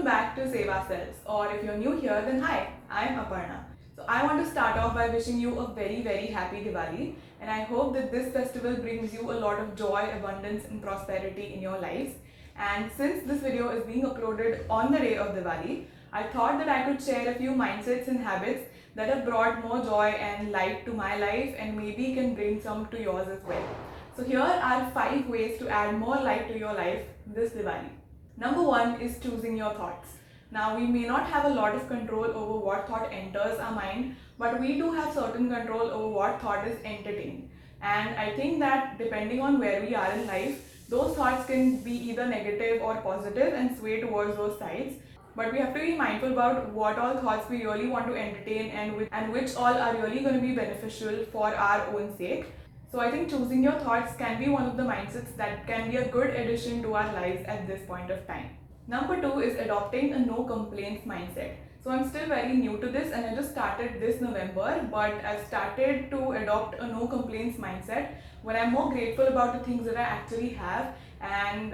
back to Save Ourselves, or if you're new here, then hi, I'm Aparna. So I want to start off by wishing you a very happy Diwali, and I hope that this festival brings you a lot of joy, abundance, and prosperity in your lives. And since this video is being uploaded on the day of Diwali, I thought that I could share a few mindsets and habits that have brought more joy and light to my life and maybe can bring some to yours as well. So here are 5 ways to add more light to your life this Diwali. Number 1 is choosing your thoughts. Now, we may not have a lot of control over what thought enters our mind, but we do have certain control over what thought is entertained. And I think that depending on where we are in life, those thoughts can be either negative or positive and sway towards those sides. But we have to be mindful about what all thoughts we really want to entertain and which all are really going to be beneficial for our own sake. So I think choosing your thoughts can be one of the mindsets that can be a good addition to our lives at this point of time. Number 2 is adopting a no complaints mindset. So I'm still very new to this and I just started this November, but I've started to adopt a no complaints mindset when I'm more grateful about the things that I actually have and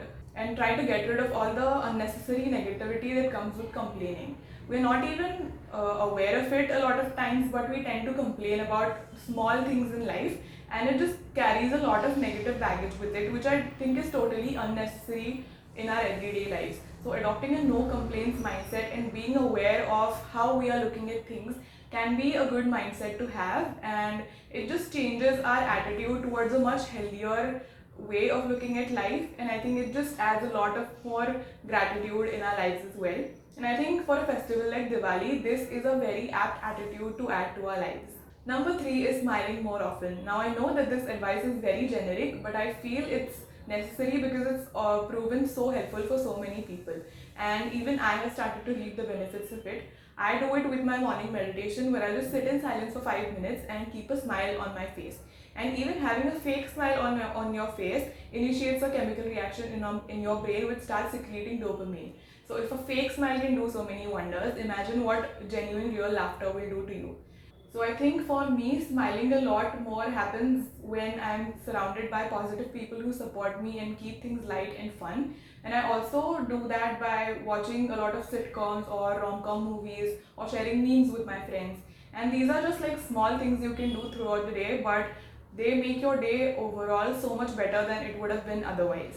try to get rid of all the unnecessary negativity that comes with complaining. We're not even aware of it a lot of times, but we tend to complain about small things in life and it just carries a lot of negative baggage with it, which I think is totally unnecessary in our everyday lives. So adopting a no complaints mindset and being aware of how we are looking at things can be a good mindset to have, and it just changes our attitude towards a much healthier way of looking at life, and I think it just adds a lot of more gratitude in our lives as well. And I think for a festival like Diwali, this is a very apt attitude to add to our lives. Number 3 is smiling more often. Now I know that this advice is very generic, but I feel it's necessary because it's proven so helpful for so many people. And even I have started to reap the benefits of it. I do it with my morning meditation where I just sit in silence for 5 minutes and keep a smile on my face. And even having a fake smile on your face initiates a chemical reaction in your brain which starts secreting dopamine. So if a fake smile can do so many wonders, imagine what genuine real laughter will do to you. So I think for me, smiling a lot more happens when I'm surrounded by positive people who support me and keep things light and fun. And I also do that by watching a lot of sitcoms or rom-com movies or sharing memes with my friends. And these are just like small things you can do throughout the day, but they make your day overall so much better than it would have been otherwise.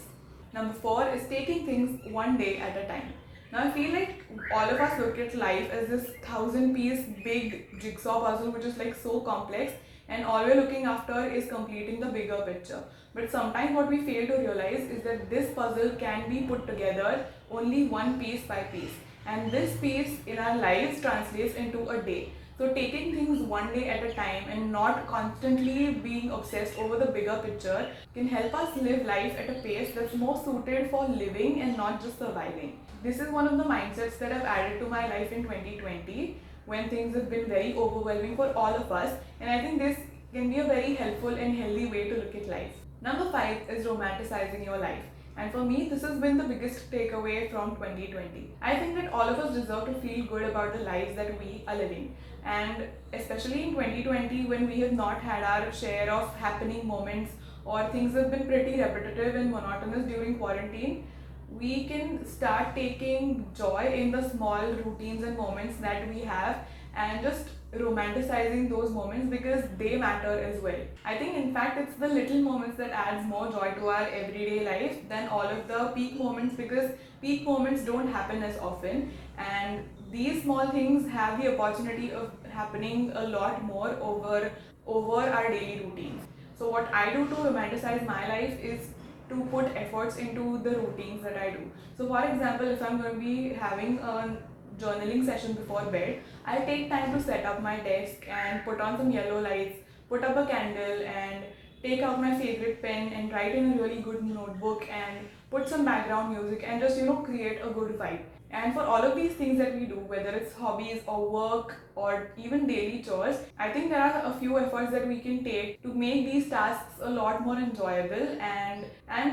Number 4 is taking things one day at a time. Now I feel like all of us look at life as this 1,000-piece big jigsaw puzzle which is like so complex, and all we're looking after is completing the bigger picture. But sometimes what we fail to realize is that this puzzle can be put together only one piece by piece, and this piece in our lives translates into a day. So taking things one day at a time and not constantly being obsessed over the bigger picture can help us live life at a pace that's more suited for living and not just surviving. This is one of the mindsets that I've added to my life in 2020 when things have been very overwhelming for all of us, and I think this can be a very helpful and healthy way to look at life. Number 5 is romanticizing your life. And for me, this has been the biggest takeaway from 2020. I think that all of us deserve to feel good about the lives that we are living. And especially in 2020, when we have not had our share of happening moments or things have been pretty repetitive and monotonous during quarantine, we can start taking joy in the small routines and moments that we have and just romanticizing those moments because they matter as well. I think in fact it's the little moments that adds more joy to our everyday life than all of the peak moments, because peak moments don't happen as often, and these small things have the opportunity of happening a lot more over our daily routines. So what I do to romanticize my life is to put efforts into the routines that I do. So for example, if I'm going to be having a journaling session before bed, I take time to set up my desk and put on some yellow lights, put up a candle and take out my favorite pen and write in a really good notebook and put some background music and just create a good vibe. And for all of these things that we do, whether it's hobbies or work or even daily chores, I think there are a few efforts that we can take to make these tasks a lot more enjoyable and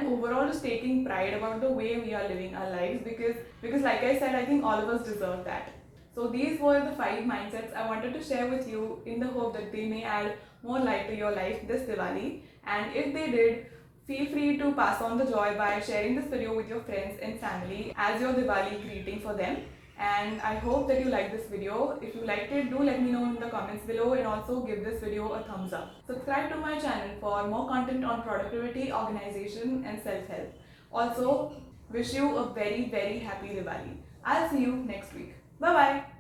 overall just taking pride about the way we are living our lives, because like I said, I think all of us deserve that. So these were the 5 mindsets I wanted to share with you in the hope that they may add more light to your life this Diwali. And if they did, Feel free to pass on the joy by sharing this video with your friends and family as your Diwali greeting for them. And I hope that you liked this video. If you liked it, do let me know in the comments below, and also give this video a thumbs up. Subscribe to my channel for more content on productivity, organization and self-help. Also, wish you a very happy Diwali. I'll see you next week. Bye bye.